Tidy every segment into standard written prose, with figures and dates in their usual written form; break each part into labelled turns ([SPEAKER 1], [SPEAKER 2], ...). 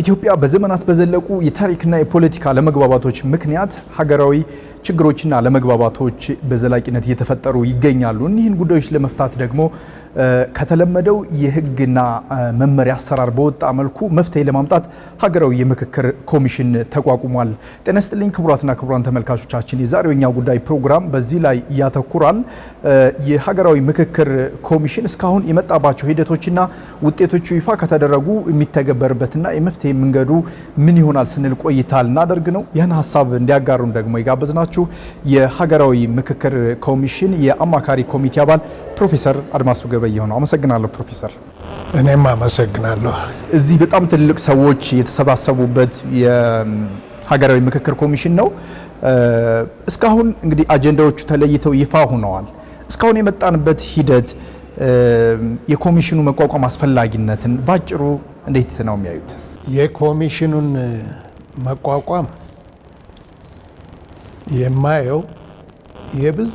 [SPEAKER 1] ኢትዮጵያ በዘመናት በዘለቁ የታሪክና የፖለቲካ ለመግባባቶች ምክንያት ሀገራዊ ችግሮችና ለመግባባቶች በዘላቂነት እየተፈጠሩ ይገኛሉ። እኒህን ጉዳዮች ለመፍታት ደግሞ ከተለመደው የሕግና መመሪያ አሰራር በወጣ መልኩ መፍትሄ ለማምጣት ሀገራዊ የምክክር ኮሚሽን ተቋቁሟል። ጤና ይስጥልኝ ክቡራትና ክቡራን ተመልካቾቻችን፣ የዛሬው የኛ ጉዳይ ፕሮግራም በዚህ ላይ ያተኩራል። የሀገራዊ ምክክር ኮሚሽን እስካሁን የመጣባቸው ሂደቶችና ውጤቶቹ ይፋ ከተደረጉ የሚተገበርበትና የመፍትሄ መንገዱ ምን ይሆናል ስንል ቆይታ ልናደርግ ነው። ይህን ሀሳብ እንዲያጋሩን ደግሞ የጋበዝናችሁ የሀገራዊ ምክክር ኮሚሽን የአማካሪ ኮሚቴ አባል ፕሮፌሰር አድማሱ ገበየሁ ነው። አመሰግናለሁ ፕሮፌሰር።
[SPEAKER 2] እኔም አመሰግናለሁ።
[SPEAKER 1] እዚህ በጣም ትልቅ ሰዎች የተሰባሰቡበት የሀገራዊ ምክክር ኮሚሽን ነው። እስካሁን እንግዲህ አጀንዳዎቹ ተለይተው ይፋ ሆነዋል። እስካሁን የመጣንበት ሂደት የኮሚሽኑ መቋቋም አስፈላጊነትን ባጭሩ እንዴት ነው የሚያዩት?
[SPEAKER 2] የኮሚሽኑን መቋቋም የማየው የብዙ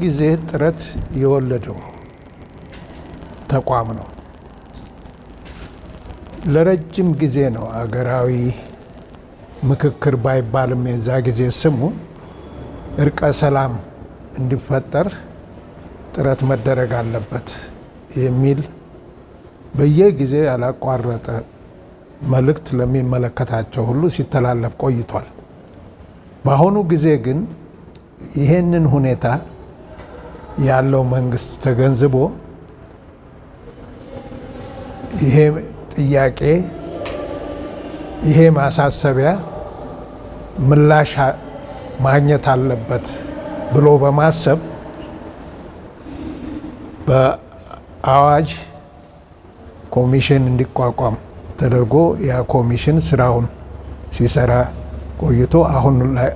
[SPEAKER 2] ጊዜ ጥረት የወለደው ተቋም ነው። ለረጅም ጊዜ ነው አገራዊ ምክክር ባይባልም የዛ ጊዜ ስሙ እርቀ ሰላም እንዲፈጠር ጥረት መደረግ አለበት የሚል በየጊዜው ያላቋረጠ መልእክት ለሚመለከታቸው ሁሉ ሲተላለፍ ቆይቷል። በአሁኑ ጊዜ ግን ይሄንን ሁኔታ ያለው መንግስት ተገንዝቦ ይሄ ጥያቄ ይሄ ማሳሰቢያ ምላሽ ማግኘት አለበት ብሎ በማሰብ በአዋጅ ኮሚሽን እንዲቋቋም ተደርጎ ያ ኮሚሽን ስራውን ሲሰራ ቆይቶ አሁን ላይ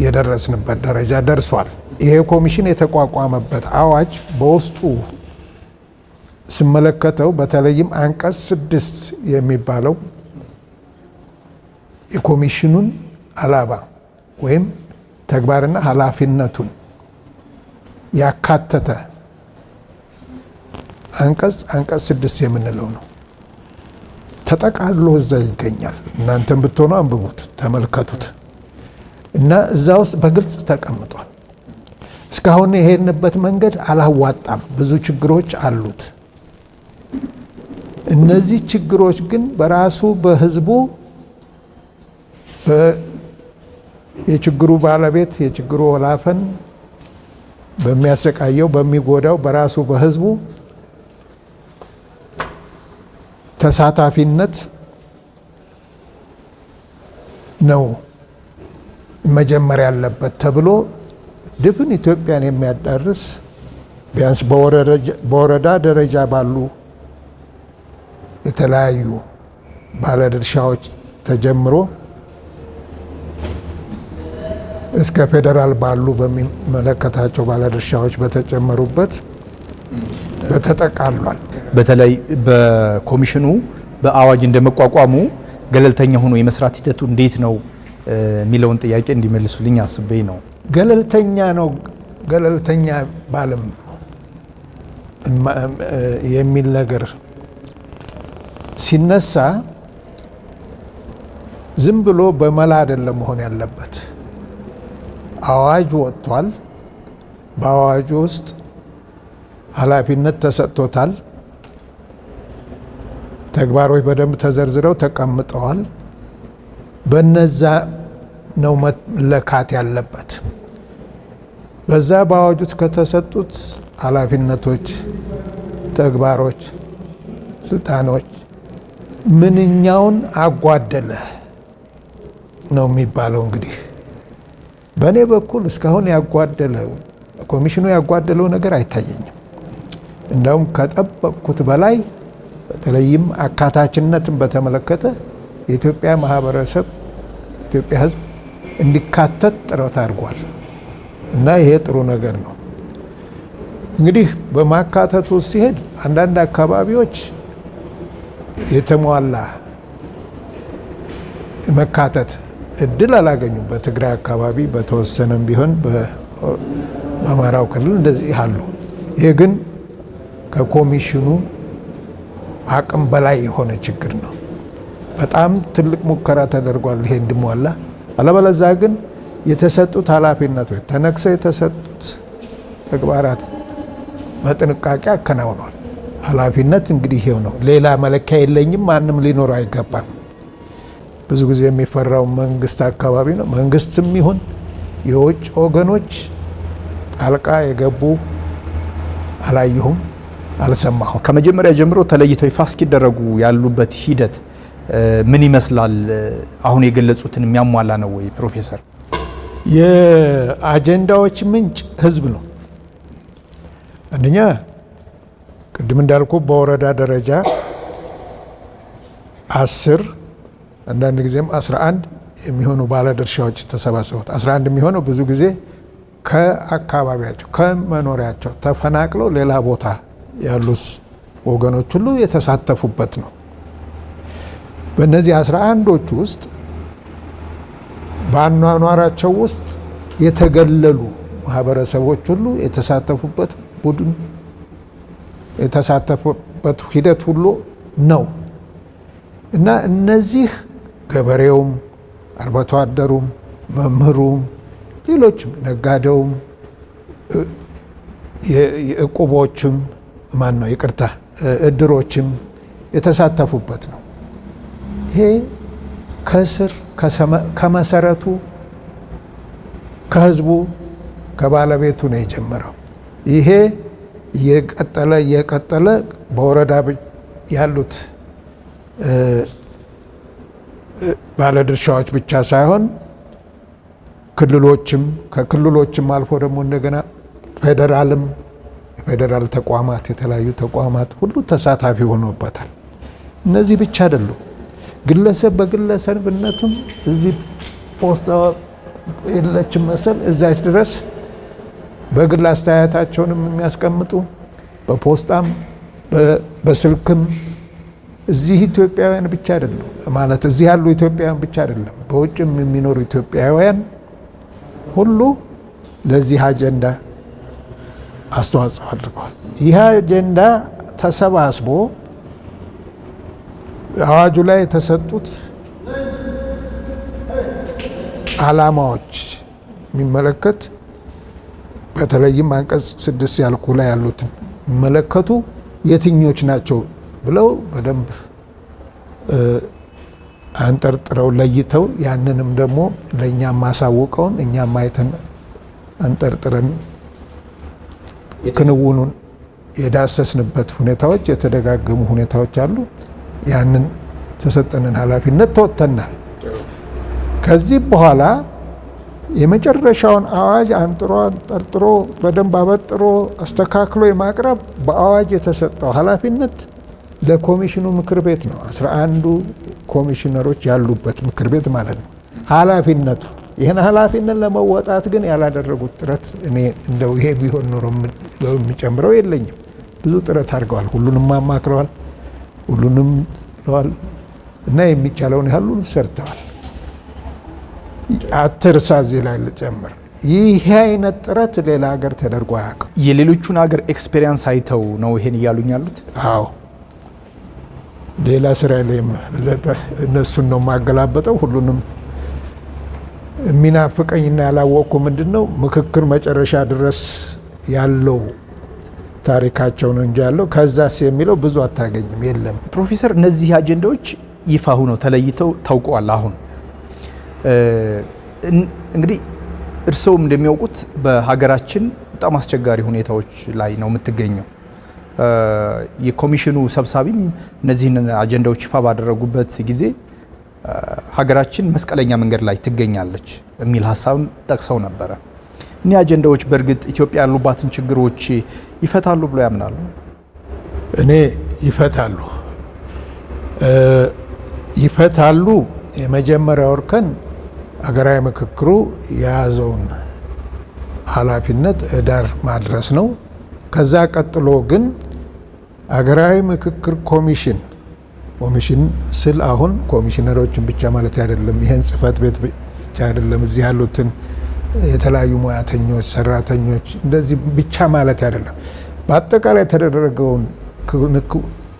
[SPEAKER 2] የደረስንበት ደረጃ ደርሷል። ይሄ ኮሚሽን የተቋቋመበት አዋጅ በውስጡ ስመለከተው በተለይም አንቀጽ 6 የሚባለው የኮሚሽኑን ዓላማ ወይም ተግባርና ኃላፊነቱን ያካተተ አንቀጽ 6 የምንለው ነው። ተጠቃሎ እዛ ይገኛል። እናንተም ብትሆኑ አንብቡት፣ ተመልከቱት እና እዛ ውስጥ በግልጽ ተቀምጧል። እስካሁን የሄድንበት መንገድ አላዋጣም፣ ብዙ ችግሮች አሉት። እነዚህ ችግሮች ግን በራሱ በህዝቡ የችግሩ ባለቤት የችግሩ ወላፈን በሚያሰቃየው በሚጎዳው በራሱ በህዝቡ ተሳታፊነት ነው መጀመሪያ ያለበት ተብሎ ድፍን ኢትዮጵያን የሚያዳርስ ቢያንስ በወረዳ ደረጃ ባሉ የተለያዩ ባለድርሻዎች ተጀምሮ እስከ ፌዴራል ባሉ በሚመለከታቸው ባለድርሻዎች በተጨመሩበት በተጠቃሏል።
[SPEAKER 1] በተለይ በኮሚሽኑ በአዋጅ እንደመቋቋሙ ገለልተኛ ሆኖ የመስራት ሂደቱ እንዴት ነው የሚለውን ጥያቄ እንዲመልሱልኝ አስቤ ነው።
[SPEAKER 2] ገለልተኛ ነው ገለልተኛ ባለም የሚል ነገር ሲነሳ ዝም ብሎ በመላ አይደለም መሆን ያለበት። አዋጅ ወጥቷል። በአዋጁ ውስጥ ኃላፊነት ተሰጥቶታል። ተግባሮች በደንብ ተዘርዝረው ተቀምጠዋል። በነዛ ነው መለካት ያለበት። በዛ በአዋጁ ውስጥ ከተሰጡት ኃላፊነቶች፣ ተግባሮች፣ ስልጣኖች ምንኛውን አጓደለ ነው የሚባለው። እንግዲህ በእኔ በኩል እስካሁን ያጓደለው ኮሚሽኑ ያጓደለው ነገር አይታየኝም። እንደውም ከጠበቅኩት በላይ በተለይም አካታችነትን በተመለከተ የኢትዮጵያ ማህበረሰብ ኢትዮጵያ ሕዝብ እንዲካተት ጥረት አድርጓል እና ይሄ ጥሩ ነገር ነው። እንግዲህ በማካተቱ ሲሄድ አንዳንድ አካባቢዎች የተሟላ መካተት እድል አላገኙም። በትግራይ አካባቢ በተወሰነም ቢሆን በአማራው ክልል እንደዚህ አሉ። ይሄ ግን ከኮሚሽኑ አቅም በላይ የሆነ ችግር ነው። በጣም ትልቅ ሙከራ ተደርጓል ይሄ እንዲሟላ። አለበለዚያ ግን የተሰጡት ኃላፊነቶች ተነክሰው የተሰጡት ተግባራት በጥንቃቄ አከናውኗል። ኃላፊነት እንግዲህ ይሄው ነው። ሌላ መለኪያ የለኝም። ማንም ሊኖር አይገባም። ብዙ ጊዜ የሚፈራው መንግስት አካባቢ ነው። መንግስትም ይሁን የውጭ ወገኖች ጣልቃ የገቡ አላየሁም፣ አልሰማሁም።
[SPEAKER 1] ከመጀመሪያ ጀምሮ ተለይተው ይፋ እስኪደረጉ ያሉበት ሂደት ምን ይመስላል? አሁን የገለጹትን የሚያሟላ ነው ወይ ፕሮፌሰር?
[SPEAKER 2] የአጀንዳዎች ምንጭ ህዝብ ነው። አንደኛ ቅድም እንዳልኩ በወረዳ ደረጃ 10 አንዳንድ ጊዜም 11 የሚሆኑ ባለድርሻዎች ተሰባሰቡት። 11 የሚሆነው ብዙ ጊዜ ከአካባቢያቸው ከመኖሪያቸው ተፈናቅለው ሌላ ቦታ ያሉት ወገኖች ሁሉ የተሳተፉበት ነው። በእነዚህ 11ዶች ውስጥ በአኗኗራቸው ውስጥ የተገለሉ ማህበረሰቦች ሁሉ የተሳተፉበት ቡድን የተሳተፉበት ሂደት ሁሉ ነው እና እነዚህ ገበሬውም፣ አርብቶ አደሩም፣ መምህሩም፣ ሌሎችም ነጋዴውም፣ የእቁቦችም እድሮችም የተሳተፉበት ነው። ይሄ ከስር ከመሰረቱ ከህዝቡ ከባለቤቱ ነው የጀመረው። ይሄ እየቀጠለ በወረዳ ያሉት ባለድርሻዎች ብቻ ሳይሆን ክልሎችም ከክልሎችም አልፎ ደግሞ እንደገና ፌዴራልም የፌዴራል ተቋማት የተለያዩ ተቋማት ሁሉ ተሳታፊ ሆኖበታል። እነዚህ ብቻ አይደሉም። ግለሰብ በግለሰብነቱም እዚህ ፖስታ የለችም መሰል እዛች ድረስ በግል አስተያየታቸውንም የሚያስቀምጡ በፖስታም በስልክም እዚህ ኢትዮጵያውያን ብቻ አይደሉም ማለት እዚህ ያሉ ኢትዮጵያውያን ብቻ አይደለም፣ በውጭም የሚኖሩ ኢትዮጵያውያን ሁሉ ለዚህ አጀንዳ አስተዋጽኦ አድርገዋል። ይህ አጀንዳ ተሰባስቦ አዋጁ ላይ የተሰጡት ዓላማዎች የሚመለከት በተለይም አንቀጽ 6 ያልኩ ላይ ያሉትን የሚመለከቱ የትኞች ናቸው ብለው በደንብ አንጠርጥረው ለይተው ያንንም ደግሞ ለእኛም ማሳወቀውን እኛም አይተን አንጠርጥረን ክንውኑን የዳሰስንበት ሁኔታዎች የተደጋገሙ ሁኔታዎች አሉ። ያንን ተሰጠንን ኃላፊነት ተወጥተናል። ከዚህ በኋላ የመጨረሻውን አዋጅ አንጠርጥሮ በደንብ አበጥሮ አስተካክሎ የማቅረብ በአዋጅ የተሰጠው ኃላፊነት ለኮሚሽኑ ምክር ቤት ነው። 11ዱ ኮሚሽነሮች ያሉበት ምክር ቤት ማለት ነው ኃላፊነቱ። ይህን ኃላፊነት ለመወጣት ግን ያላደረጉት ጥረት እኔ እንደው ይሄ ቢሆን ኖሮ የሚጨምረው የለኝም። ብዙ ጥረት አድርገዋል። ሁሉንም አማክረዋል፣ ሁሉንም ብለዋል እና የሚቻለውን ያህል ሰርተዋል። አትርሳ፣ እዚህ ላይ ልጨምር፣ ይህ አይነት ጥረት ሌላ ሀገር ተደርጎ አያውቅም።
[SPEAKER 1] የሌሎቹን ሀገር ኤክስፔሪንስ አይተው ነው ይሄን እያሉኝ ያሉት?
[SPEAKER 2] አዎ፣ ሌላ ስራ ላይ እነሱን ነው የማገላበጠው። ሁሉንም የሚናፍቀኝና ያላወቅኩ ምንድን ነው ምክክር መጨረሻ ድረስ ያለው ታሪካቸው ነው እንጂ ያለው ከዛስ የሚለው ብዙ አታገኝም፣ የለም።
[SPEAKER 1] ፕሮፌሰር፣ እነዚህ አጀንዳዎች ይፋ ሆነው ተለይተው ታውቀዋል። አሁን እንግዲህ እርስዎም እንደሚያውቁት በሀገራችን በጣም አስቸጋሪ ሁኔታዎች ላይ ነው የምትገኘው። የኮሚሽኑ ሰብሳቢም እነዚህን አጀንዳዎች ይፋ ባደረጉበት ጊዜ ሀገራችን መስቀለኛ መንገድ ላይ ትገኛለች የሚል ሀሳብም ጠቅሰው ነበረ። እኒህ አጀንዳዎች በእርግጥ ኢትዮጵያ ያሉባትን ችግሮች ይፈታሉ ብሎ ያምናሉ?
[SPEAKER 2] እኔ ይፈታሉ። የመጀመሪያው እርከን ሀገራዊ ምክክሩ የያዘውን ኃላፊነት ዳር ማድረስ ነው። ከዛ ቀጥሎ ግን ሀገራዊ ምክክር ኮሚሽን ስል አሁን ኮሚሽነሮችን ብቻ ማለት አይደለም፣ ይህን ጽህፈት ቤት ብቻ አይደለም፣ እዚህ ያሉትን የተለያዩ ሙያተኞች፣ ሰራተኞች እንደዚህ ብቻ ማለት አይደለም። በአጠቃላይ የተደረገውን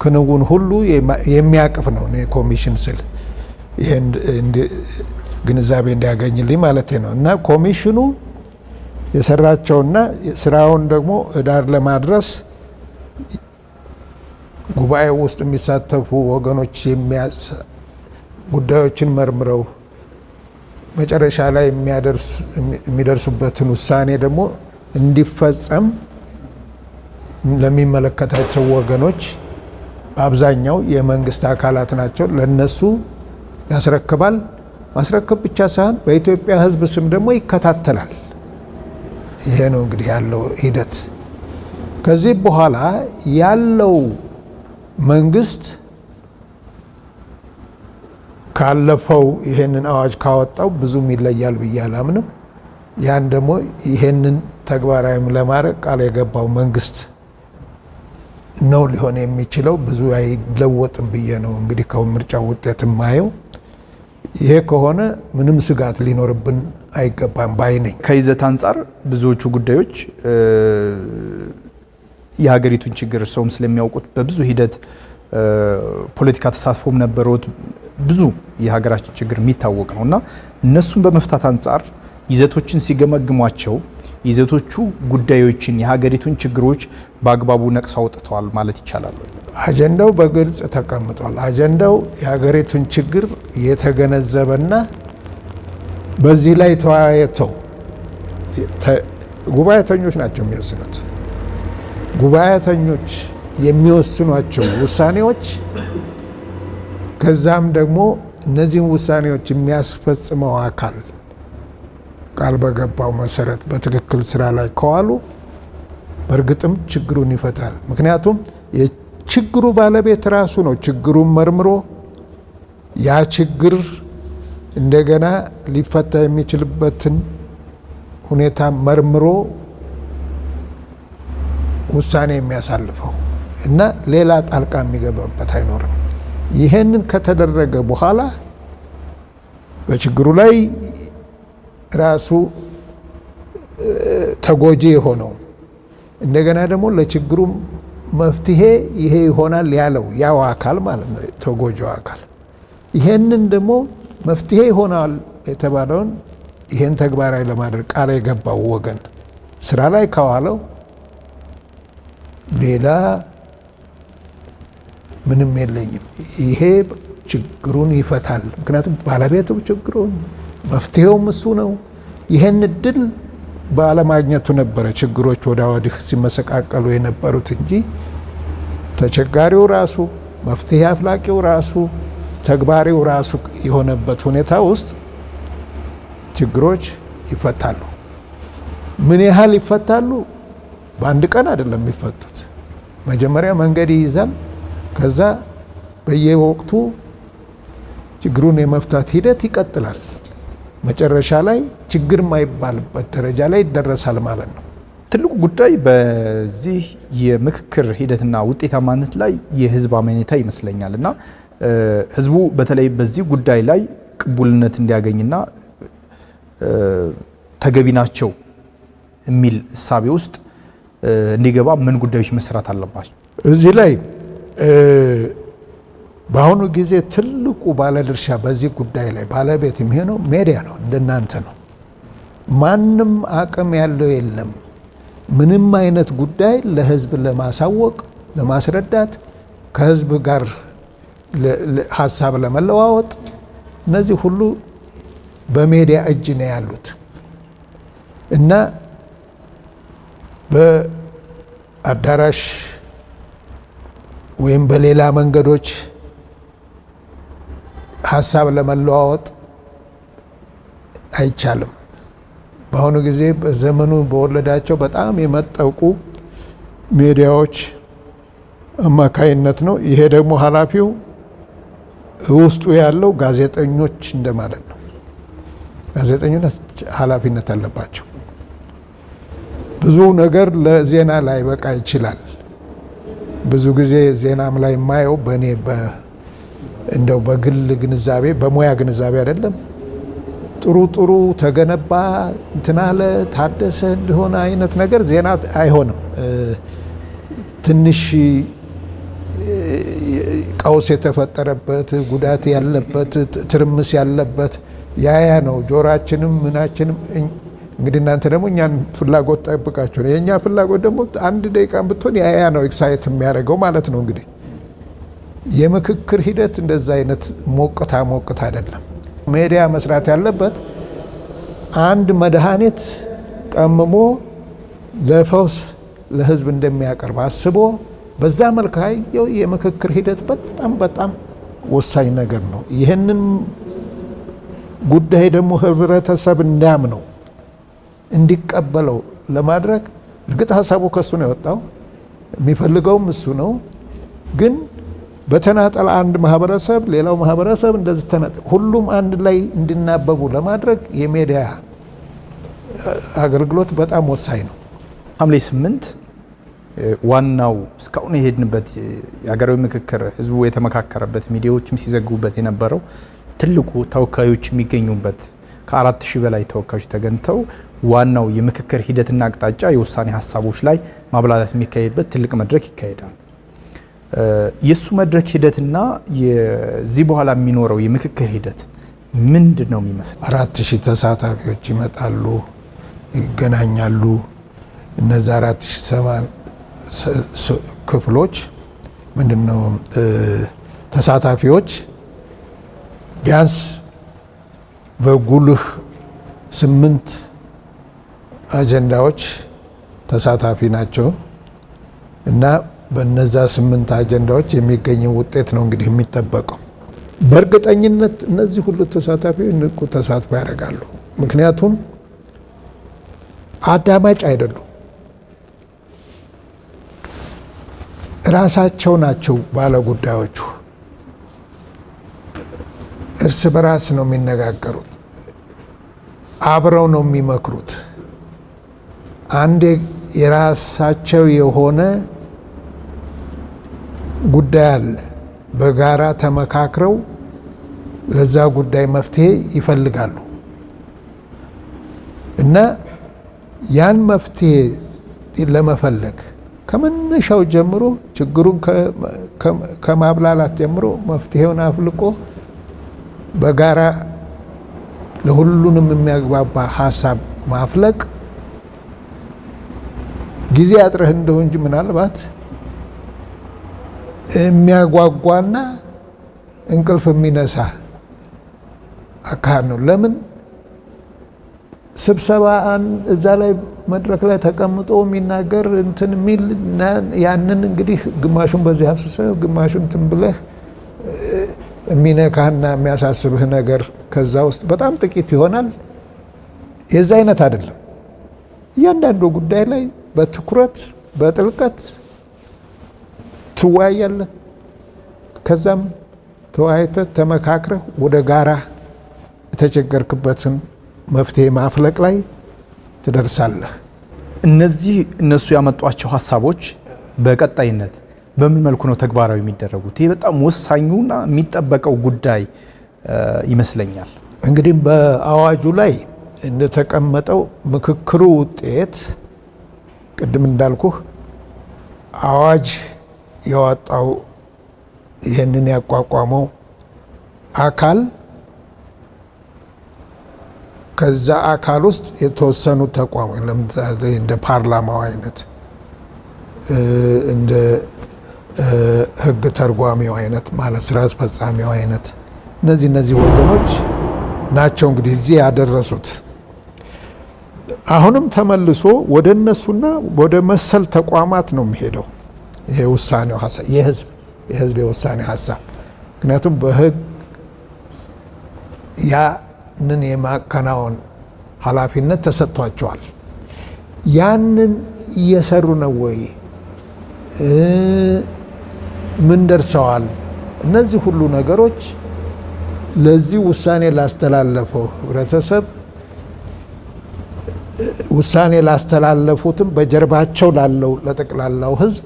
[SPEAKER 2] ክንውን ሁሉ የሚያቅፍ ነው ኮሚሽን ስል። ይሄን ግንዛቤ እንዲያገኝልኝ ማለት ነው። እና ኮሚሽኑ የሰራቸውና ስራውን ደግሞ ዳር ለማድረስ ጉባኤው ውስጥ የሚሳተፉ ወገኖች ጉዳዮችን መርምረው መጨረሻ ላይ የሚደርሱበትን ውሳኔ ደግሞ እንዲፈጸም ለሚመለከታቸው ወገኖች በአብዛኛው የመንግስት አካላት ናቸው፣ ለነሱ ያስረክባል። ማስረከብ ብቻ ሳይሆን በኢትዮጵያ ሕዝብ ስም ደግሞ ይከታተላል። ይሄ ነው እንግዲህ ያለው ሂደት። ከዚህ በኋላ ያለው መንግስት ካለፈው ይሄንን አዋጅ ካወጣው ብዙም ይለያል ብዬ አላምንም። ያን ደግሞ ይሄንን ተግባራዊም ለማድረግ ቃል የገባው መንግስት ነው ሊሆን የሚችለው። ብዙ አይለወጥም ብዬ ነው እንግዲህ ከምርጫው ውጤት የማየው። ይሄ ከሆነ ምንም ስጋት ሊኖርብን አይገባም ባይ ነኝ።
[SPEAKER 1] ከይዘት አንጻር ብዙዎቹ ጉዳዮች የሀገሪቱን ችግር ሰውም ስለሚያውቁት በብዙ ሂደት ፖለቲካ ተሳትፎም ነበሩት። ብዙ የሀገራችን ችግር የሚታወቅ ነው እና እነሱን በመፍታት አንጻር ይዘቶችን ሲገመግሟቸው ይዘቶቹ ጉዳዮችን የሀገሪቱን ችግሮች በአግባቡ ነቅሰው አውጥተዋል ማለት ይቻላል።
[SPEAKER 2] አጀንዳው በግልጽ ተቀምጧል። አጀንዳው የሀገሪቱን ችግር የተገነዘበና በዚህ ላይ ተወያይተው ጉባኤተኞች ናቸው የሚወስኑት። ጉባኤተኞች የሚወስኗቸው ውሳኔዎች ከዛም ደግሞ እነዚህን ውሳኔዎች የሚያስፈጽመው አካል ቃል በገባው መሰረት በትክክል ስራ ላይ ከዋሉ በእርግጥም ችግሩን ይፈታል። ምክንያቱም የችግሩ ባለቤት ራሱ ነው። ችግሩን መርምሮ ያ ችግር እንደገና ሊፈታ የሚችልበትን ሁኔታ መርምሮ ውሳኔ የሚያሳልፈው እና ሌላ ጣልቃ የሚገባበት አይኖርም። ይሄንን ከተደረገ በኋላ በችግሩ ላይ ራሱ ተጎጂ የሆነው እንደገና ደግሞ ለችግሩ መፍትሄ ይሄ ይሆናል ያለው ያው አካል ማለት ነው፣ ተጎጂው አካል ይሄንን ደግሞ መፍትሄ ይሆናል የተባለውን ይሄን ተግባራዊ ለማድረግ ቃል የገባው ወገን ስራ ላይ ካዋለው ሌላ ምንም የለኝም። ይሄ ችግሩን ይፈታል። ምክንያቱም ባለቤቱ ችግሩን መፍትሄውም እሱ ነው። ይሄን እድል ባለማግኘቱ ነበረ ችግሮች ወደ ወዲህ ሲመሰቃቀሉ የነበሩት እንጂ ተቸጋሪው ራሱ መፍትሄ አፍላቂው ራሱ ተግባሪው ራሱ የሆነበት ሁኔታ ውስጥ ችግሮች ይፈታሉ። ምን ያህል ይፈታሉ? በአንድ ቀን አይደለም የሚፈቱት። መጀመሪያ መንገድ ይይዛል። ከዛ በየወቅቱ ችግሩን የመፍታት ሂደት ይቀጥላል። መጨረሻ ላይ ችግር የማይባልበት ደረጃ ላይ ይደረሳል ማለት ነው።
[SPEAKER 1] ትልቁ ጉዳይ በዚህ የምክክር ሂደትና ውጤታማነት ላይ የህዝብ አመኔታ ይመስለኛል እና ህዝቡ በተለይ በዚህ ጉዳይ ላይ ቅቡልነት እንዲያገኝና ተገቢ ናቸው የሚል እሳቤ ውስጥ እንዲገባ ምን ጉዳዮች መስራት አለባቸው?
[SPEAKER 2] እዚህ ላይ በአሁኑ ጊዜ ትልቁ ባለድርሻ በዚህ ጉዳይ ላይ ባለቤት የሚሆነው ሚዲያ ነው፣ እንደናንተ ነው። ማንም አቅም ያለው የለም ምንም አይነት ጉዳይ ለህዝብ ለማሳወቅ ለማስረዳት፣ ከህዝብ ጋር ሀሳብ ለመለዋወጥ እነዚህ ሁሉ በሚዲያ እጅ ነው ያሉት እና በአዳራሽ ወይም በሌላ መንገዶች ሀሳብ ለመለዋወጥ አይቻልም። በአሁኑ ጊዜ በዘመኑ በወለዳቸው በጣም የመጠቁ ሚዲያዎች አማካይነት ነው። ይሄ ደግሞ ኃላፊው ውስጡ ያለው ጋዜጠኞች እንደማለት ነው። ጋዜጠኞች ኃላፊነት አለባቸው። ብዙ ነገር ለዜና ላይ በቃ ይችላል። ብዙ ጊዜ ዜናም ላይ የማየው በእኔ እንደው በግል ግንዛቤ በሙያ ግንዛቤ አይደለም። ጥሩ ተገነባ እንትናለ ታደሰ እንደሆነ አይነት ነገር ዜና አይሆንም። ትንሽ ቀውስ የተፈጠረበት ጉዳት ያለበት ትርምስ ያለበት ያያ ነው። ጆሮአችንም ምናችንም እንግዲህ እናንተ ደግሞ እኛን ፍላጎት ጠብቃችሁ ነው። የእኛ ፍላጎት ደግሞ አንድ ደቂቃ ብትሆን ያያ ነው ኤክሳይት የሚያደርገው ማለት ነው። እንግዲህ የምክክር ሂደት እንደዛ አይነት ሞቅታ አይደለም። ሚዲያ መስራት ያለበት አንድ መድኃኒት ቀምሞ ለፈውስ ለህዝብ እንደሚያቀርብ አስቦ በዛ መልክ ያየው የምክክር ሂደት በጣም ወሳኝ ነገር ነው። ይህንን ጉዳይ ደግሞ ህብረተሰብ እንዲያምነው እንዲቀበለው ለማድረግ እርግጥ ሀሳቡ ከሱ ነው የወጣው፣ የሚፈልገውም እሱ ነው። ግን በተናጠል አንድ ማህበረሰብ ሌላው ማህበረሰብ እንደዚህ ሁሉም አንድ ላይ እንዲናበቡ ለማድረግ የሚዲያ አገልግሎት በጣም ወሳኝ ነው።
[SPEAKER 1] ሐምሌ 8 ዋናው እስካሁን የሄድንበት የሀገራዊ ምክክር ህዝቡ የተመካከረበት ሚዲያዎችም ሲዘግቡበት የነበረው ትልቁ ተወካዮች የሚገኙበት ከ4000 በላይ ተወካዮች ተገኝተው ዋናው የምክክር ሂደትና አቅጣጫ የውሳኔ ሀሳቦች ላይ ማብላላት የሚካሄድበት ትልቅ መድረክ ይካሄዳል። የሱ መድረክ ሂደትና የዚህ በኋላ የሚኖረው የምክክር ሂደት ምንድን ነው የሚመስለው?
[SPEAKER 2] 4000 ተሳታፊዎች ይመጣሉ፣ ይገናኛሉ። እነዛ 4000 ክፍሎች ምንድነው ተሳታፊዎች ቢያንስ በጉልህ 8 አጀንዳዎች ተሳታፊ ናቸው እና በነዛ 8 አጀንዳዎች የሚገኘው ውጤት ነው እንግዲህ የሚጠበቀው። በእርግጠኝነት እነዚህ ሁሉ ተሳታፊዎች ንቁ ተሳትፎ ያደርጋሉ። ምክንያቱም አዳማጭ አይደሉም፣ ራሳቸው ናቸው ባለ ጉዳዮቹ። እርስ በራስ ነው የሚነጋገሩት፣ አብረው ነው የሚመክሩት። አንድ የራሳቸው የሆነ ጉዳይ አለ። በጋራ ተመካክረው ለዛ ጉዳይ መፍትሄ ይፈልጋሉ እና ያን መፍትሄ ለመፈለግ ከመነሻው ጀምሮ ችግሩን ከማብላላት ጀምሮ መፍትሄውን አፍልቆ በጋራ ለሁሉንም የሚያግባባ ሀሳብ ማፍለቅ ጊዜ አጥረህ እንደው እንጂ ምናልባት የሚያጓጓና እንቅልፍ የሚነሳ አካል ነው። ለምን ስብሰባ እዛ ላይ መድረክ ላይ ተቀምጦ የሚናገር እንትን የሚል ያንን እንግዲህ ግማሹን በዚህ አፍስሰህ ግማሹን እንትን ብለህ የሚነካህና የሚያሳስብህ ነገር ከዛ ውስጥ በጣም ጥቂት ይሆናል። የዛ አይነት አይደለም። እያንዳንዱ ጉዳይ ላይ በትኩረት በጥልቀት ትወያያለህ። ከዛም ተወያይተህ ተመካክረህ ወደ ጋራ የተቸገርክበትን መፍትሄ ማፍለቅ ላይ ትደርሳለህ። እነሱ ያመጧቸው ሀሳቦች በቀጣይነት በምን መልኩ ነው ተግባራዊ የሚደረጉት? ይህ በጣም ወሳኙና የሚጠበቀው ጉዳይ ይመስለኛል። እንግዲህ በአዋጁ ላይ እንደተቀመጠው ምክክሩ ውጤት ቅድም እንዳልኩህ አዋጅ ያወጣው ይህንን ያቋቋመው አካል ከዛ አካል ውስጥ የተወሰኑ ተቋሞች ለምሳሌ እንደ ፓርላማው አይነት እንደ ሕግ ተርጓሚው አይነት ማለት ስራ አስፈጻሚው አይነት እነዚህ ወገኖች ናቸው እንግዲህ እዚህ ያደረሱት። አሁንም ተመልሶ ወደ እነሱና ወደ መሰል ተቋማት ነው የሚሄደው ይሄ ውሳኔው ሀሳብ የህዝብ የውሳኔ ሀሳብ። ምክንያቱም በህግ ያንን የማከናወን ኃላፊነት ተሰጥቷቸዋል። ያንን እየሰሩ ነው ወይ? ምን ደርሰዋል? እነዚህ ሁሉ ነገሮች ለዚህ ውሳኔ ላስተላለፈው ህብረተሰብ ውሳኔ ላስተላለፉትም በጀርባቸው ላለው ለጠቅላላው ህዝብ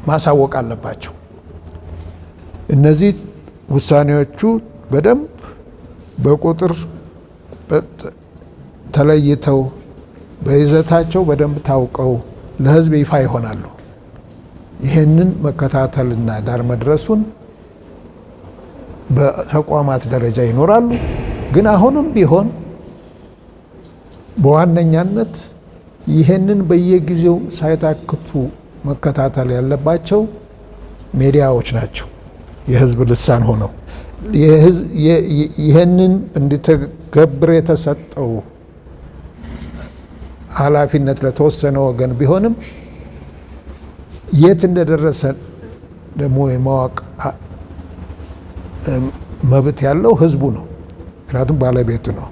[SPEAKER 2] ማሳወቅ አለባቸው። እነዚህ ውሳኔዎቹ በደንብ በቁጥር ተለይተው በይዘታቸው በደንብ ታውቀው ለህዝብ ይፋ ይሆናሉ። ይህንን መከታተልና ዳር መድረሱን በተቋማት ደረጃ ይኖራሉ። ግን አሁንም ቢሆን በዋነኛነት ይህንን በየጊዜው ሳይታክቱ መከታተል ያለባቸው ሚዲያዎች ናቸው። የህዝብ ልሳን ሆነው ይህንን እንዲተገብር የተሰጠው ኃላፊነት ለተወሰነ ወገን ቢሆንም የት እንደደረሰ ደግሞ የማወቅ መብት ያለው ህዝቡ ነው። ምክንያቱም ባለቤቱ ነው።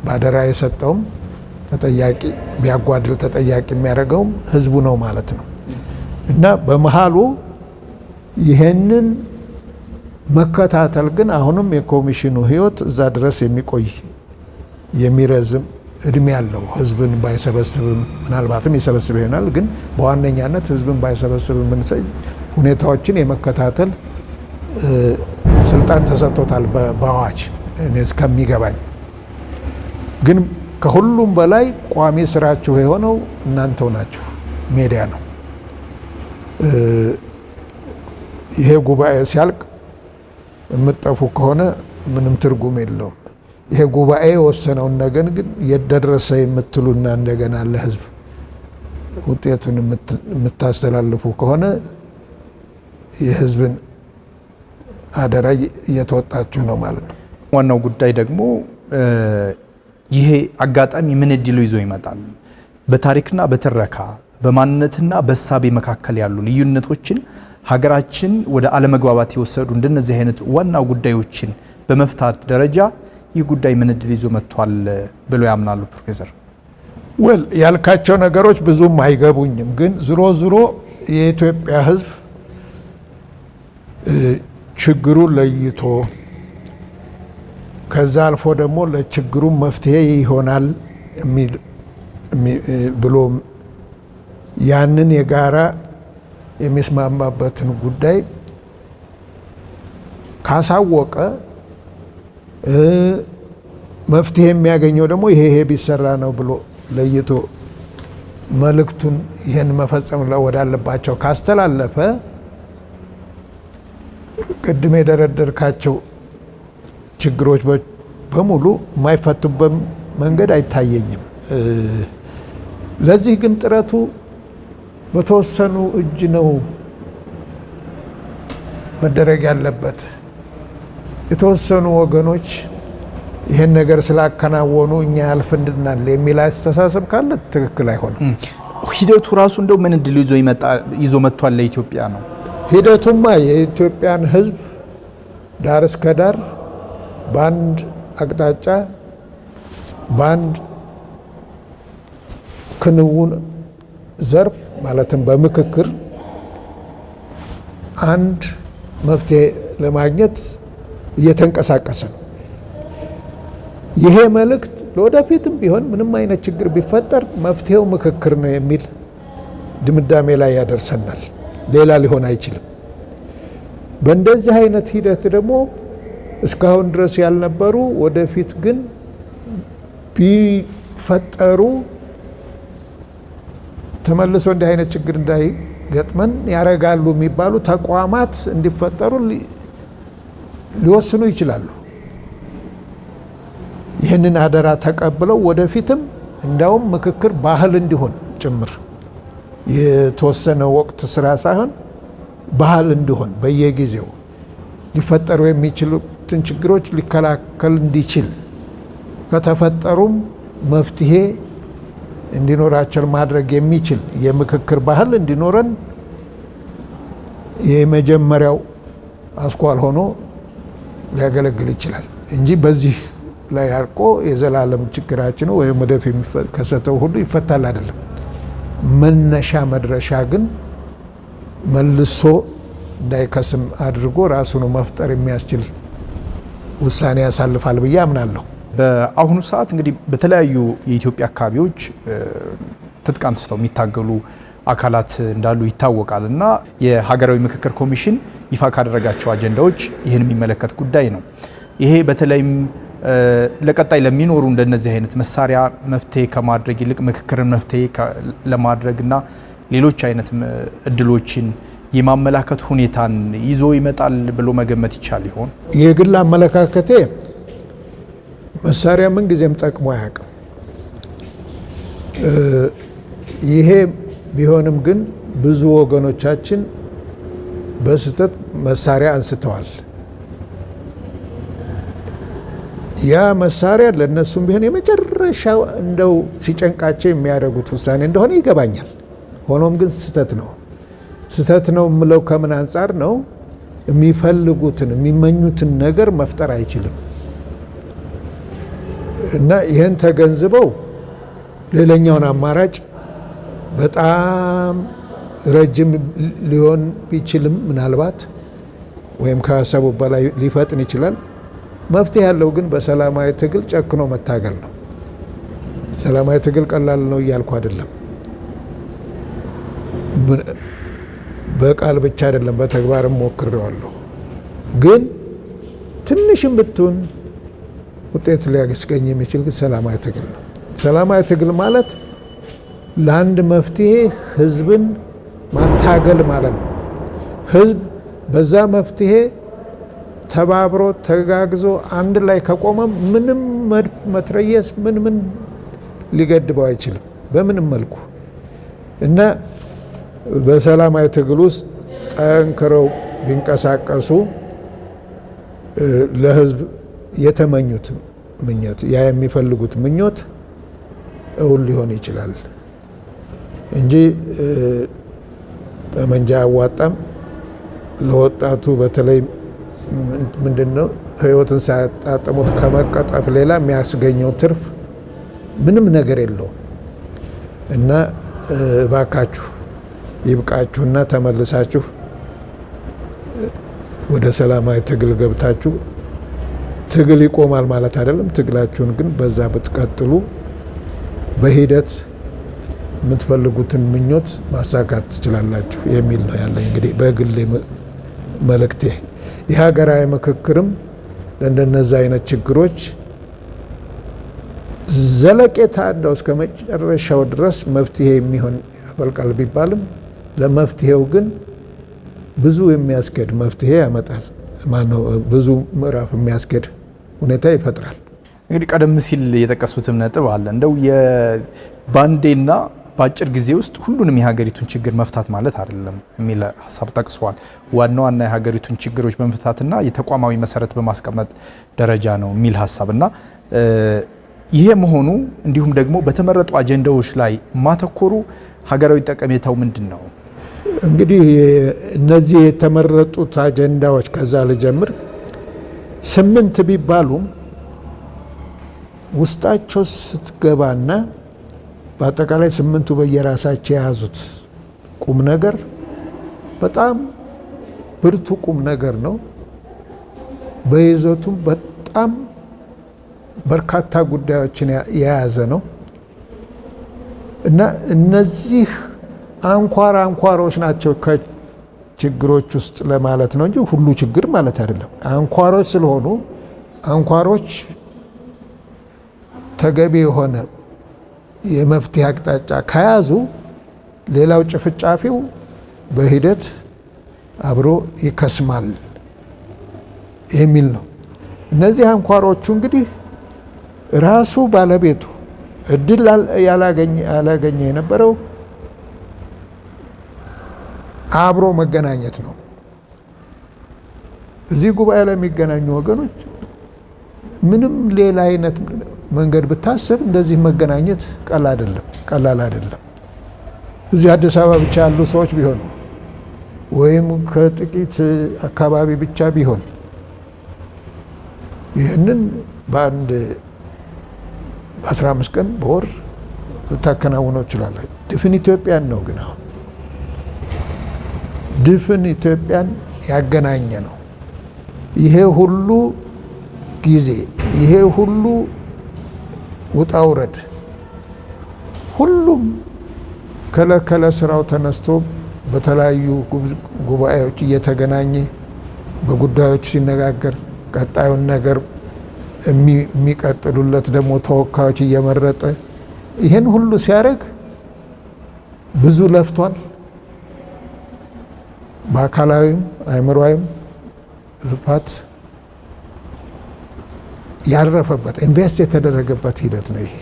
[SPEAKER 2] ባደራ የሰጠውም ተጠያቂ ቢያጓድል ተጠያቂ የሚያደርገውም ህዝቡ ነው ማለት ነው እና በመሃሉ ይህንን መከታተል ግን አሁንም የኮሚሽኑ ህይወት እዛ ድረስ የሚቆይ የሚረዝም እድሜ ያለው ህዝብን ባይሰበስብም ምናልባትም ይሰበስብ ይሆናል። ግን በዋነኛነት ህዝብን ባይሰበስብም ሁኔታዎችን የመከታተል ስልጣን ተሰጥቶታል በአዋጅ እኔ እስከሚገባኝ። ግን ከሁሉም በላይ ቋሚ ስራችሁ የሆነው እናንተው ናችሁ፣ ሚዲያ ነው። ይሄ ጉባኤ ሲያልቅ የምትጠፉ ከሆነ ምንም ትርጉም የለውም። ይሄ ጉባኤ የወሰነውን ነገር ግን የደረሰ የምትሉና እንደገና ለህዝብ ውጤቱን የምታስተላልፉ ከሆነ የህዝብን አደራ እየተወጣችሁ ነው ማለት ነው።
[SPEAKER 1] ዋናው ጉዳይ ደግሞ ይሄ አጋጣሚ ምን እድል ይዞ ይመጣል? በታሪክና በትረካ በማንነትና በእሳቤ መካከል ያሉ ልዩነቶችን ሀገራችን ወደ አለመግባባት የወሰዱ እንደነዚህ አይነት ዋና ጉዳዮችን በመፍታት ደረጃ ይህ ጉዳይ ምን እድል ይዞ መጥቷል ብለው ያምናሉ ፕሮፌሰር?
[SPEAKER 2] ያልካቸው ነገሮች ብዙም አይገቡኝም። ግን ዝሮ ዝሮ የኢትዮጵያ ህዝብ ችግሩን ለይቶ ከዛ አልፎ ደግሞ ለችግሩ መፍትሄ ይሆናል ብሎ ያንን የጋራ የሚስማማበትን ጉዳይ ካሳወቀ መፍትሄ የሚያገኘው ደግሞ ይሄ ቢሰራ ነው ብሎ ለይቶ መልእክቱን ይህን መፈጸም ወዳለባቸው ካስተላለፈ ቅድም የደረደርካቸው ችግሮች በሙሉ የማይፈቱበት መንገድ አይታየኝም። ለዚህ ግን ጥረቱ በተወሰኑ እጅ ነው መደረግ ያለበት። የተወሰኑ ወገኖች ይህን ነገር ስላከናወኑ እኛ ያልፍንድናል የሚል አስተሳሰብ ካለ ትክክል አይሆንም።
[SPEAKER 1] ሂደቱ ራሱ እንደው ምን እድል ይዞ መጥቷል ለኢትዮጵያ ነው?
[SPEAKER 2] ሂደቱማ የኢትዮጵያን ህዝብ ዳር እስከ ዳር በአንድ አቅጣጫ በአንድ ክንውን ዘርፍ ማለትም በምክክር አንድ መፍትሄ ለማግኘት እየተንቀሳቀሰ ነው። ይሄ መልእክት ለወደፊትም ቢሆን ምንም አይነት ችግር ቢፈጠር መፍትሄው ምክክር ነው የሚል ድምዳሜ ላይ ያደርሰናል። ሌላ ሊሆን አይችልም። በእንደዚህ አይነት ሂደት ደግሞ እስካሁን ድረስ ያልነበሩ ወደፊት ግን ቢፈጠሩ ተመልሶ እንዲህ አይነት ችግር እንዳይገጥመን ያደርጋሉ የሚባሉ ተቋማት እንዲፈጠሩ ሊወስኑ ይችላሉ። ይህንን አደራ ተቀብለው ወደፊትም እንዳውም ምክክር ባህል እንዲሆን ጭምር የተወሰነ ወቅት ስራ ሳይሆን ባህል እንዲሆን በየጊዜው ሊፈጠሩ የሚችሉትን ችግሮች ሊከላከል እንዲችል ከተፈጠሩም መፍትሄ እንዲኖራቸው ማድረግ የሚችል የምክክር ባህል እንዲኖረን የመጀመሪያው አስኳል ሆኖ ሊያገለግል ይችላል እንጂ በዚህ ላይ አርቆ የዘላለም ችግራችን ወይም ወደፊት የሚከሰተው ሁሉ ይፈታል አይደለም። መነሻ መድረሻ ግን መልሶ እንዳይከስም አድርጎ ራሱን መፍጠር የሚያስችል ውሳኔ ያሳልፋል ብዬ አምናለሁ።
[SPEAKER 1] በአሁኑ ሰዓት እንግዲህ በተለያዩ የኢትዮጵያ አካባቢዎች ትጥቅ አንስተው የሚታገሉ አካላት እንዳሉ ይታወቃል እና የሀገራዊ ምክክር ኮሚሽን ይፋ ካደረጋቸው አጀንዳዎች ይህን የሚመለከት ጉዳይ ነው። ይሄ በተለይም ለቀጣይ ለሚኖሩ እንደነዚህ አይነት መሳሪያ መፍትሄ ከማድረግ ይልቅ ምክክርን መፍትሄ ለማድረግና ሌሎች አይነት እድሎችን የማመላከት ሁኔታን ይዞ ይመጣል ብሎ መገመት ይቻል ይሆን?
[SPEAKER 2] የግል አመለካከቴ መሳሪያ ምን ጊዜም ጠቅሞ አያውቅም። ይሄ ቢሆንም ግን ብዙ ወገኖቻችን በስህተት መሳሪያ አንስተዋል። ያ መሳሪያ ለነሱም ቢሆን የመጨረሻው እንደው ሲጨንቃቸው የሚያደርጉት ውሳኔ እንደሆነ ይገባኛል። ሆኖም ግን ስህተት ነው። ስህተት ነው የምለው ከምን አንጻር ነው? የሚፈልጉትን የሚመኙትን ነገር መፍጠር አይችልም እና ይህን ተገንዝበው ሌላኛውን አማራጭ በጣም ረጅም ሊሆን ቢችልም ምናልባት ወይም ከሀሳቡ በላይ ሊፈጥን ይችላል። መፍትሄ ያለው ግን በሰላማዊ ትግል ጨክኖ መታገል ነው። ሰላማዊ ትግል ቀላል ነው እያልኩ አይደለም። በቃል ብቻ አይደለም በተግባርም ሞክሬዋለሁ። ግን ትንሽም ብትሆን ውጤት ሊያስገኝ የሚችል ግን ሰላማዊ ትግል ነው። ሰላማዊ ትግል ማለት ለአንድ መፍትሄ ህዝብን ማታገል ማለት ነው። ህዝብ በዛ መፍትሄ ተባብሮ ተጋግዞ አንድ ላይ ከቆመ ምንም መድፍ መትረየስ ምን ሊገድበው አይችልም በምንም መልኩ እና በሰላማዊ ትግል ውስጥ ጠንክረው ቢንቀሳቀሱ ለህዝብ የተመኙት ምኞት ያ የሚፈልጉት ምኞት እውን ሊሆን ይችላል እንጂ ጠመንጃ አዋጣም። ለወጣቱ በተለይ ምንድነው ህይወትን ሳያጣጥሙት ከመቀጠፍ ሌላ የሚያስገኘው ትርፍ ምንም ነገር የለውም እና እባካችሁ ይብቃችሁና ተመልሳችሁ ወደ ሰላማዊ ትግል ገብታችሁ ትግል ይቆማል ማለት አይደለም። ትግላችሁን ግን በዛ ብትቀጥሉ በሂደት የምትፈልጉትን ምኞት ማሳካት ትችላላችሁ የሚል ነው ያለኝ። እንግዲህ በግል መልእክቴ የሀገራዊ ምክክርም ለእንደነዛ አይነት ችግሮች ዘለቄታ እንደው እስከ መጨረሻው ድረስ መፍትሄ የሚሆን ያፈልቃል ቢባልም ለመፍትሄው ግን ብዙ የሚያስኬድ መፍትሄ ያመጣል። ማነው ብዙ ምዕራፍ የሚያስኬድ ሁኔታ ይፈጥራል።
[SPEAKER 1] እንግዲህ ቀደም ሲል የጠቀሱትም ነጥብ አለ እንደው የባንዴና በአጭር ጊዜ ውስጥ ሁሉንም የሀገሪቱን ችግር መፍታት ማለት አይደለም የሚል ሀሳብ ጠቅሰዋል። ዋና ዋና የሀገሪቱን ችግሮች በመፍታትና የተቋማዊ መሰረት በማስቀመጥ ደረጃ ነው የሚል ሀሳብና ይሄ መሆኑ እንዲሁም ደግሞ በተመረጡ አጀንዳዎች ላይ ማተኮሩ ሀገራዊ ጠቀሜታው ምንድን ነው?
[SPEAKER 2] እንግዲህ እነዚህ የተመረጡት አጀንዳዎች ከዛ ልጀምር 8 ቢባሉም ውስጣቸው ስትገባና በአጠቃላይ 8ቱ በየራሳቸው የያዙት ቁም ነገር በጣም ብርቱ ቁም ነገር ነው። በይዘቱም በጣም በርካታ ጉዳዮችን የያዘ ነው እና እነዚህ አንኳሮች ናቸው ከችግሮች ውስጥ ለማለት ነው እንጂ ሁሉ ችግር ማለት አይደለም። አንኳሮች ስለሆኑ አንኳሮች ተገቢ የሆነ የመፍትሄ አቅጣጫ ከያዙ ሌላው ጭፍጫፊው በሂደት አብሮ ይከስማል የሚል ነው። እነዚህ አንኳሮቹ እንግዲህ ራሱ ባለቤቱ እድል ያላገኘ የነበረው አብሮ መገናኘት ነው። እዚህ ጉባኤ ላይ የሚገናኙ ወገኖች ምንም ሌላ አይነት መንገድ ብታስብ እንደዚህ መገናኘት ቀላል አይደለም። እዚህ አዲስ አበባ ብቻ ያሉ ሰዎች ቢሆኑ ወይም ከጥቂት አካባቢ ብቻ ቢሆን ይህንን በአንድ በ15 ቀን በወር ልታከናውነው ይችላል። ድፍን ኢትዮጵያን ነው ግን አሁን ድፍን ኢትዮጵያን ያገናኘ ነው። ይሄ ሁሉ ጊዜ ይሄ ሁሉ ውጣ ውረድ ሁሉም ከለከለ ስራው ተነስቶ በተለያዩ ጉባኤዎች እየተገናኘ በጉዳዮች ሲነጋገር ቀጣዩን ነገር የሚቀጥሉለት ደግሞ ተወካዮች እየመረጠ ይህን ሁሉ ሲያደርግ ብዙ ለፍቷል፣ በአካላዊም አእምሯዊም ልፋት ያረፈበት ኢንቨስት የተደረገበት ሂደት ነው ይሄ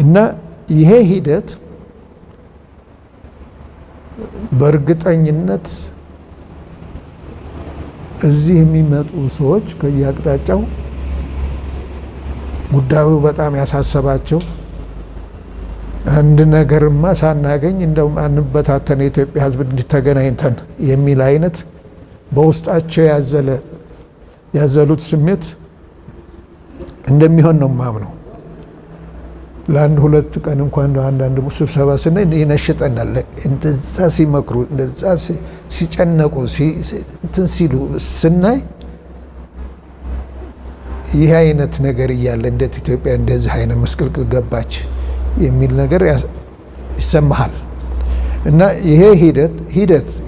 [SPEAKER 2] እና ይሄ ሂደት በእርግጠኝነት እዚህ የሚመጡ ሰዎች ከየአቅጣጫው ጉዳዩ በጣም ያሳሰባቸው አንድ ነገርማ ሳናገኝ እንደውም አንበታተን የኢትዮጵያ ሕዝብ እንዲተገናኝተን የሚል አይነት በውስጣቸው ያዘሉት ስሜት እንደሚሆን ነው ማምነው። ለአንድ ሁለት ቀን እንኳን አንዳንድ ስብሰባ ስናይ ይነሽጠናል። እንደዛ ሲመክሩ እንደዛ ሲጨነቁ እንትን ሲሉ ስናይ ይህ አይነት ነገር እያለ እንዴት ኢትዮጵያ እንደዚህ አይነት ምስቅልቅል ገባች የሚል ነገር ይሰማሃል። እና ይሄ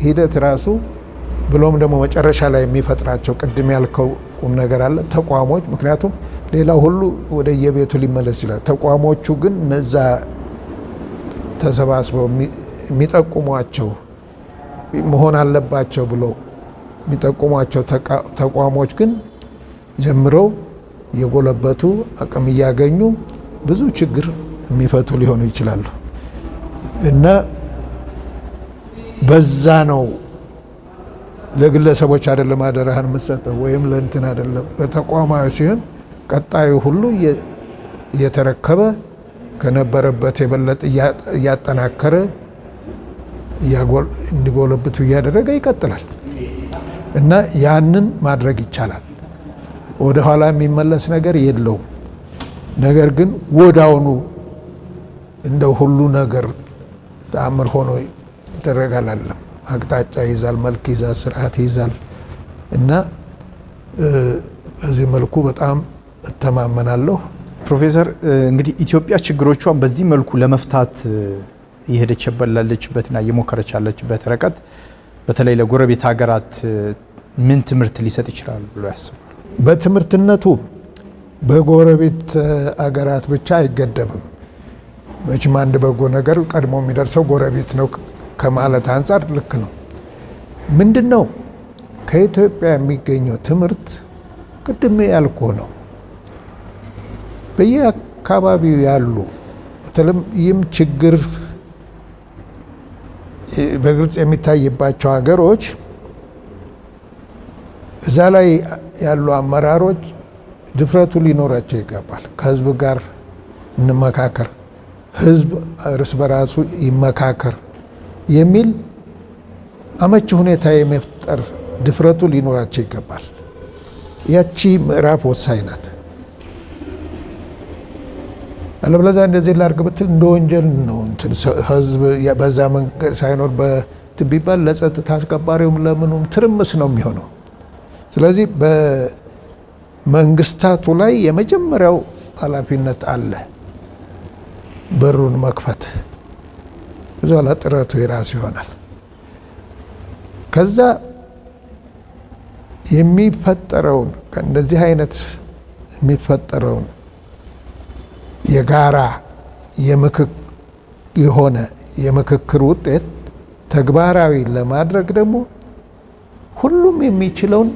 [SPEAKER 2] ሂደት ራሱ ብሎም ደግሞ መጨረሻ ላይ የሚፈጥራቸው ቅድም ያልከው ቁም ነገር አለ ተቋሞች። ምክንያቱም ሌላው ሁሉ ወደ የቤቱ ሊመለስ ይችላል። ተቋሞቹ ግን እነዛ ተሰባስበው የሚጠቁሟቸው መሆን አለባቸው ብለው የሚጠቁሟቸው ተቋሞች ግን ጀምረው የጎለበቱ አቅም እያገኙ ብዙ ችግር የሚፈቱ ሊሆኑ ይችላሉ እና በዛ ነው ለግለሰቦች አይደለም አደራህን የምትሰጠው ወይም ለእንትን አይደለም። በተቋማዊ ሲሆን ቀጣዩ ሁሉ እየተረከበ ከነበረበት የበለጠ እያጠናከረ እንዲጎለብቱ እያደረገ ይቀጥላል እና ያንን ማድረግ ይቻላል። ወደ ኋላ የሚመለስ ነገር የለውም። ነገር ግን ወዳውኑ እንደው ሁሉ ነገር ተአምር ሆኖ ይደረጋል አይደለም። አቅጣጫ ይዛል፣ መልክ ይዛል፣ ስርዓት ይዛል እና በዚህ መልኩ በጣም እተማመናለሁ።
[SPEAKER 1] ፕሮፌሰር እንግዲህ ኢትዮጵያ ችግሮቿን በዚህ መልኩ ለመፍታት እየሄደችበት ላለችበትና እየሞከረች ያለችበት ርቀት በተለይ ለጎረቤት ሀገራት ምን ትምህርት ሊሰጥ ይችላል ብሎ ያስባል?
[SPEAKER 2] በትምህርትነቱ በጎረቤት አገራት ብቻ አይገደብም። መቼም አንድ በጎ ነገር ቀድሞ የሚደርሰው ጎረቤት ነው ከማለት አንጻር ልክ ነው። ምንድን ነው ከኢትዮጵያ የሚገኘው ትምህርት? ቅድም ያልኩ ነው። በየአካባቢው ያሉ ይህም ችግር በግልጽ የሚታይባቸው ሀገሮች እዛ ላይ ያሉ አመራሮች ድፍረቱ ሊኖራቸው ይገባል። ከህዝብ ጋር እንመካከር፣ ህዝብ እርስ በራሱ ይመካከር የሚል አመቺ ሁኔታ የመፍጠር ድፍረቱ ሊኖራቸው ይገባል። ያቺ ምዕራፍ ወሳኝ ናት። አለበለዚያ እንደዚህ ላድርግ ብትል እንደ ወንጀል ነው። ህዝብ በዛ መንገድ ሳይኖር ቢባል ለጸጥታ አስከባሪውም ለምኑም ትርምስ ነው የሚሆነው። ስለዚህ በመንግስታቱ ላይ የመጀመሪያው ኃላፊነት አለ፣ በሩን መክፈት። እዛ ላይ ጥረቱ የራሱ ይሆናል። ከዛ የሚፈጠረውን ከእንደዚህ አይነት የሚፈጠረውን የጋራ የሆነ የምክክር ውጤት ተግባራዊ ለማድረግ ደግሞ ሁሉም የሚችለውን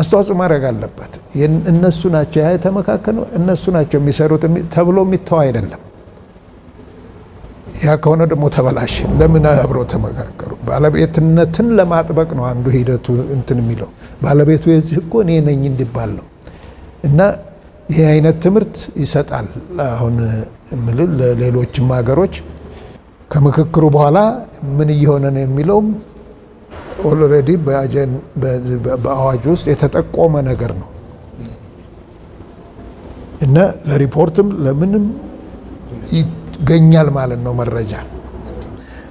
[SPEAKER 2] አስተዋጽኦ ማድረግ አለበት። እነሱ ናቸው የተመካከለው፣ እነሱ ናቸው የሚሰሩት ተብሎ የሚተው አይደለም። ያ ከሆነ ደግሞ ተበላሽ። ለምን አብረው ተመካከሩ? ባለቤትነትን ለማጥበቅ ነው አንዱ ሂደቱ እንትን የሚለው ባለቤቱ የዚህ እኮ እኔ ነኝ እንዲባል ነው። እና ይህ አይነት ትምህርት ይሰጣል። አሁን ምልል ለሌሎችም ሀገሮች ከምክክሩ በኋላ ምን እየሆነ ነው የሚለውም ኦልሬዲ በአዋጅ ውስጥ የተጠቆመ ነገር ነው እና ለሪፖርትም ለምንም ይገኛል ማለት ነው መረጃ።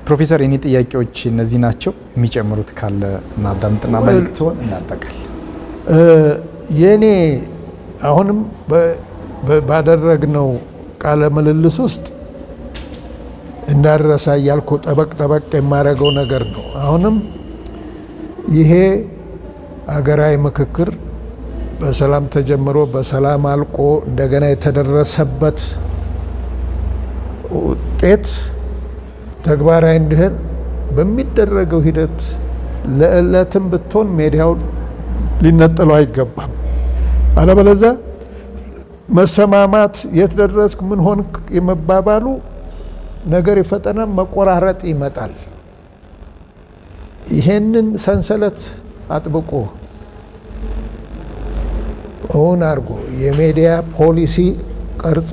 [SPEAKER 1] ፕሮፌሰር የኔ ጥያቄዎች እነዚህ ናቸው። የሚጨምሩት ካለ እናዳምጥና መልእክቶን እናጠቃል።
[SPEAKER 2] የኔ አሁንም ባደረግነው ቃለ ምልልስ ውስጥ እንዳረሳ እያልኩ ጠበቅ የማደርገው ነገር ነው። አሁንም ይሄ ሀገራዊ ምክክር በሰላም ተጀምሮ በሰላም አልቆ እንደገና የተደረሰበት ውጤት ተግባራዊ እንዲሆን በሚደረገው ሂደት ለዕለትም ብትሆን ሚዲያው ሊነጥለው አይገባም። አለበለዚያ መሰማማት የት ደረስክ ምን ሆንክ የመባባሉ ነገር ይፈጠና መቆራረጥ ይመጣል። ይሄንን ሰንሰለት አጥብቆ እውን አድርጎ የሚዲያ ፖሊሲ ቀርጾ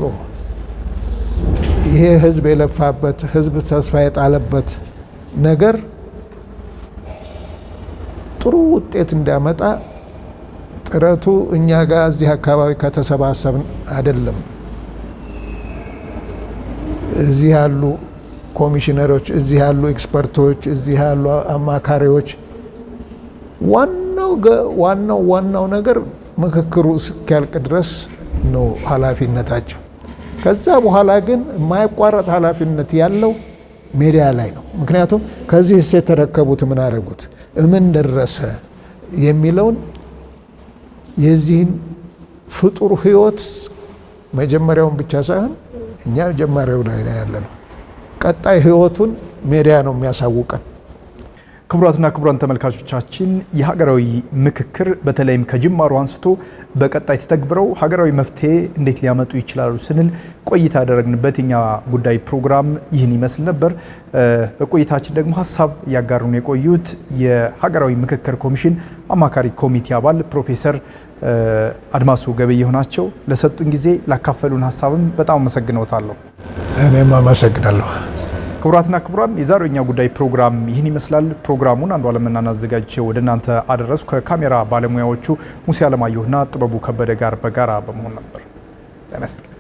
[SPEAKER 2] ይሄ ህዝብ የለፋበት ህዝብ ተስፋ የጣለበት ነገር ጥሩ ውጤት እንዲያመጣ ጥረቱ እኛ ጋር እዚህ አካባቢ ከተሰባሰብን አይደለም። እዚህ ያሉ ኮሚሽነሮች፣ እዚህ ያሉ ኤክስፐርቶች፣ እዚህ ያሉ አማካሪዎች ዋናው ነገር ምክክሩ እስኪያልቅ ድረስ ነው ኃላፊነታቸው። ከዛ በኋላ ግን የማይቋረጥ ኃላፊነት ያለው ሚዲያ ላይ ነው። ምክንያቱም ከዚህ የተረከቡት ምን አደረጉት ምን ደረሰ የሚለውን የዚህን ፍጡር ህይወት መጀመሪያውን ብቻ ሳይሆን እኛ ጀማሪው ላይ ያለ ነው። ቀጣይ ህይወቱን ሚዲያ ነው የሚያሳውቀን።
[SPEAKER 1] ክቡራትና ክቡራን ተመልካቾቻችን የሀገራዊ ምክክር በተለይም ከጅማሩ አንስቶ በቀጣይ ተተግብረው ሀገራዊ መፍትሄ እንዴት ሊያመጡ ይችላሉ ስንል ቆይታ ያደረግንበት የኛ ጉዳይ ፕሮግራም ይህን ይመስል ነበር። በቆይታችን ደግሞ ሀሳብ እያጋሩን የቆዩት የሀገራዊ ምክክር ኮሚሽን አማካሪ ኮሚቴ አባል ፕሮፌሰር አድማሱ ገበየሁ ናቸው። ለሰጡን ጊዜ ላካፈሉን ሀሳብም በጣም አመሰግነውታለሁ።
[SPEAKER 2] እኔም አመሰግናለሁ።
[SPEAKER 1] ክቡራትና ክቡራን የዛሬው የኛ ጉዳይ ፕሮግራም ይህን ይመስላል። ፕሮግራሙን አንዷለም አዘጋጅቼ ወደ እናንተ አደረስኩ። ከካሜራ ባለሙያዎቹ ሙሴ አለማየሁና ጥበቡ ከበደ ጋር በጋራ በመሆን ነበር። ጤና ይስጥልኝ።